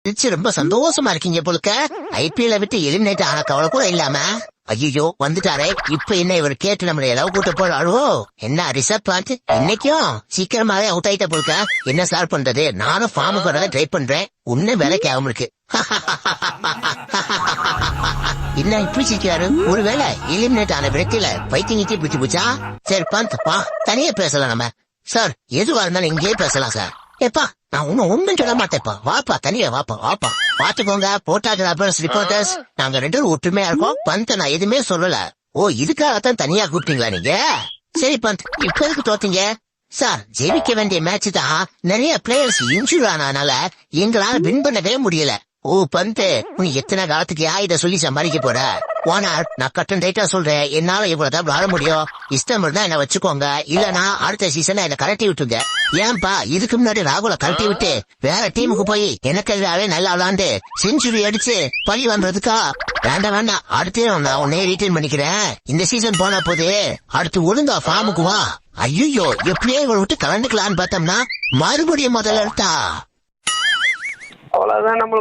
ரொம்ப சந்தோஷமா இருக்கீங்க போலுக்க. ஐபிஎல் விட்டு எலிமினேட் ஆன கவலை கூட இல்லாம. ஐயோ வந்துட்டாரே, இப்ப என்ன இவர் கேட்டு நம்மள எல்லாம் கூட்ட போறாரோ? என்ன ரிசர்வ் பாண்ட் இன்னைக்கும் சீக்கிரமாவே அவுட் ஆயிட்ட போலுக்க. என்ன சார் பண்றது, நானும் ஃபார்முக்கு வரத ட்ரை பண்றேன். உன்னும் வேலைக்கு ஆகும் இருக்கு. என்ன இப்படி சிரிக்கிறாரு? ஒருவேளை எலிமினேட் ஆன விடத்தில பைத்தியங்கி பிடிச்சு போச்சா? சரி பந்த் பா, தனியா பேசலாம் நம்ம. சார் எதுவா இருந்தாலும் இங்கேயே பேசலாம் சார். ஏப்பா நான் ஒண்ணும் சொல்ல மாட்டேப்பா, வாப்பா தனியா வாப்பா வாப்பா. பாத்துக்கோங்க போட்டோகிராபர்ஸ் ரிப்போர்ட்டர்ஸ், நாங்க 2 பேரும் ஒற்றுமையா இருக்கோம். பந்த் நான் எதுவுமே சொல்லல. ஓ இதுக்காகத்தான் தனியா கூப்பிட்டீங்களா நீங்க? சரி பந்த், இப்ப எதுக்கு தோத்தீங்க? சார் ஜெயிக்க வேண்டிய மேட்ச் தான், நிறைய பிளேயர்ஸ் இன்ஜூர் ஆனதுனால எங்களால வின் பண்ணவே முடியல. ஓ பந்த், நீ எத்தனை காலத்துக்கு இத சொல்லி சம்பாதிக்க போற? ஓனர் நான் கட்டன் ரைட்டா சொல்றேன், என்னால இவ்வளவுதான் விளாட முடியும். இஷ்டம் இருந்தா என்ன வச்சுக்கோங்க, இல்லனா அடுத்த சீசன் என்ன கலட்டி விட்டுங்க. ஏன்பா இதுக்கு முன்னாடி ராகுல கலட்டி விட்டு வேற டீமுக்கு போய் எனக்கு எதிராவே நல்லா விளாண்டு செஞ்சுரி அடிச்சு பழி வாங்குறதுக்கா? வேண்டாம் வேண்டாம், அடுத்தே நான் உன்னே ரீட்டைன் பண்ணிக்கிறேன். இந்த சீசன் போனா போது அடுத்து ஒழுங்கா ஃபார்முக்கு வா. ஐயோ எப்படியே இவரை விட்டு கலந்துக்கலான்னு பார்த்தோம்னா மறுபடியும் முதல்ல எடுத்தா அவ்வளவுதான். நம்ம